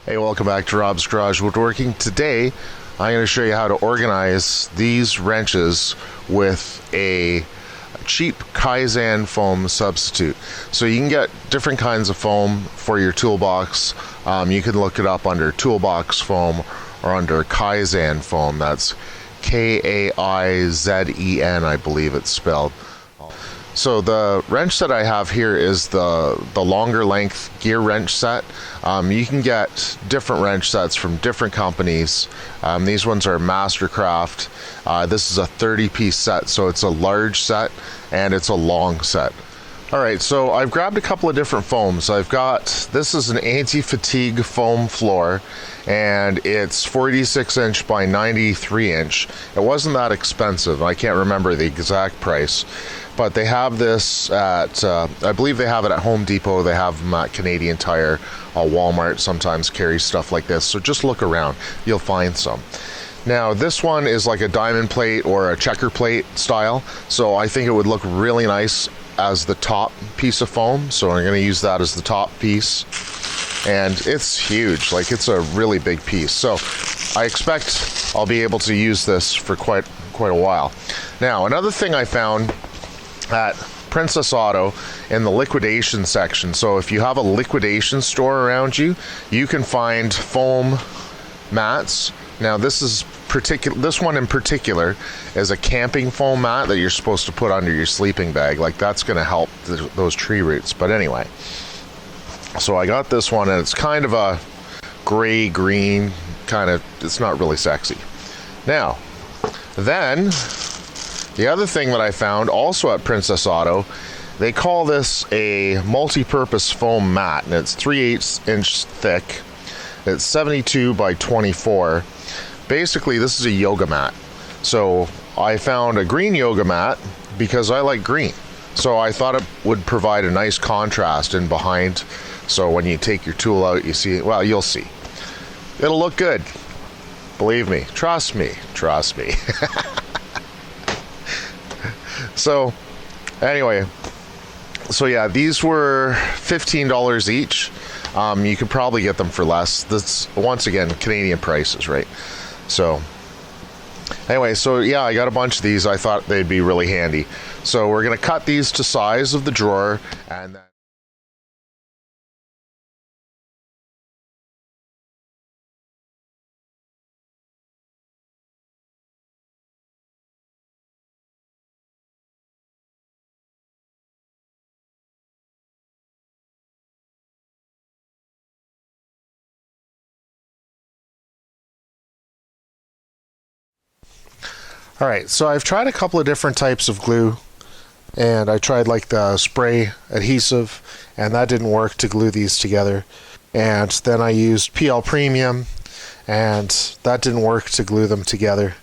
Hey, welcome back to Rob's Garage Woodworking. Today, I'm going to show you how to organize these wrenches with a cheap Kaizen foam substitute. So you can get different kinds of foam for your toolbox. You can look it up under toolbox foam or under Kaizen foam. That's Kaizen, I believe it's spelled. So the wrench that I have here is the longer length gear wrench set. You can get different wrench sets from different companies. These ones are Mastercraft. This is a 30-piece set, so it's a large set and it's a long set. Alright, so I've grabbed a couple of different foams. This is an anti-fatigue foam floor, and it's 46 inch by 93 inch. It wasn't that expensive. I can't remember the exact price, but they have this at, I believe they have it at Home Depot, they have them at Canadian Tire, Walmart sometimes carries stuff like this, so just look around, you'll find some. Now this one is like a diamond plate or a checker plate style, so I think it would look really nice as the top piece of foam, so I'm going to use that as the top piece. And it's huge, like it's a really big piece, so I expect I'll be able to use this for quite a while. Now another thing I found at Princess Auto in the liquidation section, so if you have a liquidation store around you, you can find foam mats. Now this one in particular is a camping foam mat that you're supposed to put under your sleeping bag. Like that's going to help those tree roots. But anyway, so I got this one, and it's kind of a gray green kind of. It's not really sexy. Now, then the other thing that I found also at Princess Auto, they call this a multi-purpose foam mat, and it's 3/8 inch thick. It's 72 by 24. Basically, this is a yoga mat. So I found a green yoga mat because I like green. So I thought it would provide a nice contrast in behind. So when you take your tool out, you see, well, you'll see. It'll look good. Believe me. Trust me. Trust me. So anyway, so yeah, these were $15 each. You could probably get them for less. This, once again, Canadian prices, right? So anyway, so yeah, I got a bunch of these. I thought they'd be really handy. So we're going to cut these to size of the drawer, and then alright, so I've tried a couple of different types of glue, and I tried like the spray adhesive, and that didn't work to glue these together. And then I used PL Premium, and that didn't work to glue them together.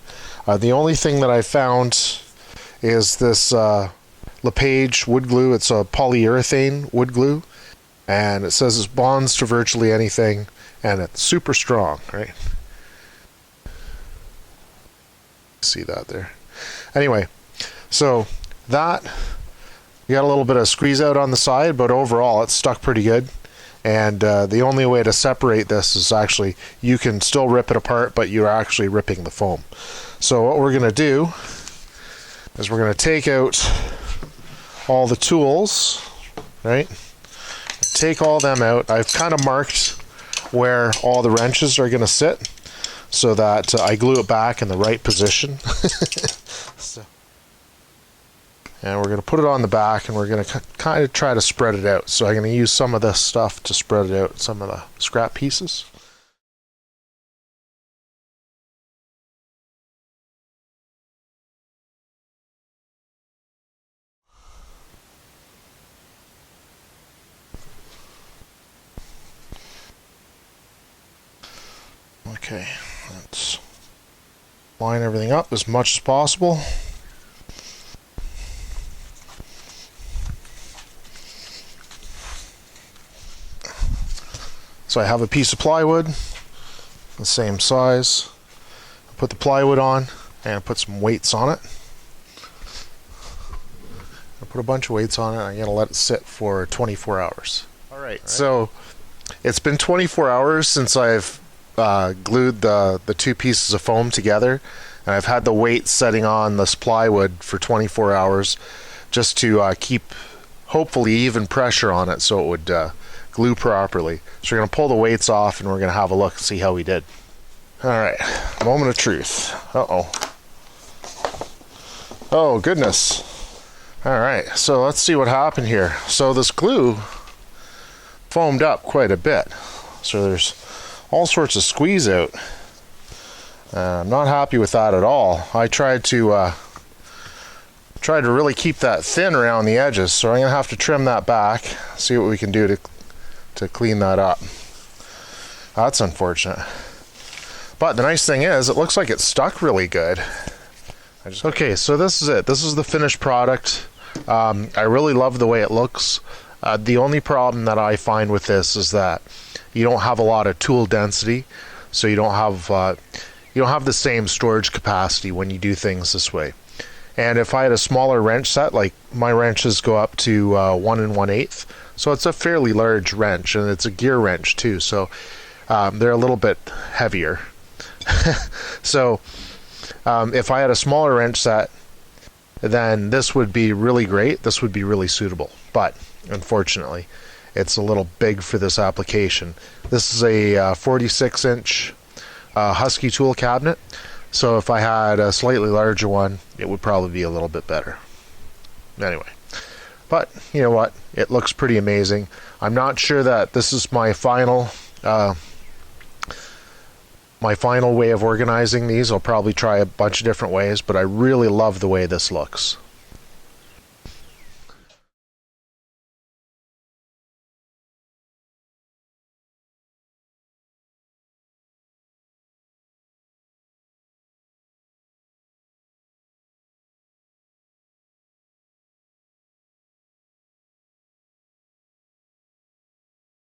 The only thing that I found is this LePage wood glue. It's a polyurethane wood glue, and it says it bonds to virtually anything, and it's super strong, right? See that there. Anyway, so that, you got a little bit of squeeze out on the side, but overall it's stuck pretty good. And the only way to separate this is actually, you can still rip it apart, but you're actually ripping the foam. So what we're going to do is we're going to take out all the tools, right? Take all them out. I've kind of marked where all the wrenches are going to sit, so that I glue it back in the right position. And we're going to put it on the back, and we're going to kind of try to spread it out. So I'm going to use some of this stuff to spread it out, some of the scrap pieces. Okay, let's line everything up as much as possible. So I have a piece of plywood, the same size. I put the plywood on and put some weights on it. I put a bunch of weights on it, and I'm going to let it sit for 24 hours. All right, so It's been 24 hours since I've glued the two pieces of foam together, and I've had the weight setting on this plywood for 24 hours just to keep hopefully even pressure on it so it would glue properly. So we're going to pull the weights off and we're going to have a look and see how we did. Alright, moment of truth. Uh-oh. Oh, goodness. Alright, so let's see what happened here. So this glue foamed up quite a bit. So there's all sorts of squeeze out. I'm not happy with that at all. I tried to really keep that thin around the edges, so I'm going to have to trim that back, see what we can do to clean that up. That's unfortunate. But the nice thing is, it looks like it stuck really good. Okay, so this is it. This is the finished product. I really love the way it looks. The only problem that I find with this is that you don't have a lot of tool density, so you don't have the same storage capacity when you do things this way. And if I had a smaller wrench set, like my wrenches go up to 1 1/8, so it's a fairly large wrench, and it's a gear wrench too, so they're a little bit heavier. So if I had a smaller wrench set, then this would be really great. This would be really suitable. But unfortunately, it's a little big for this application. This is a 46-inch Husky tool cabinet. So if I had a slightly larger one, it would probably be a little bit better. Anyway, but you know what? It looks pretty amazing. I'm not sure that this is my final way of organizing these. I'll probably try a bunch of different ways, but I really love the way this looks.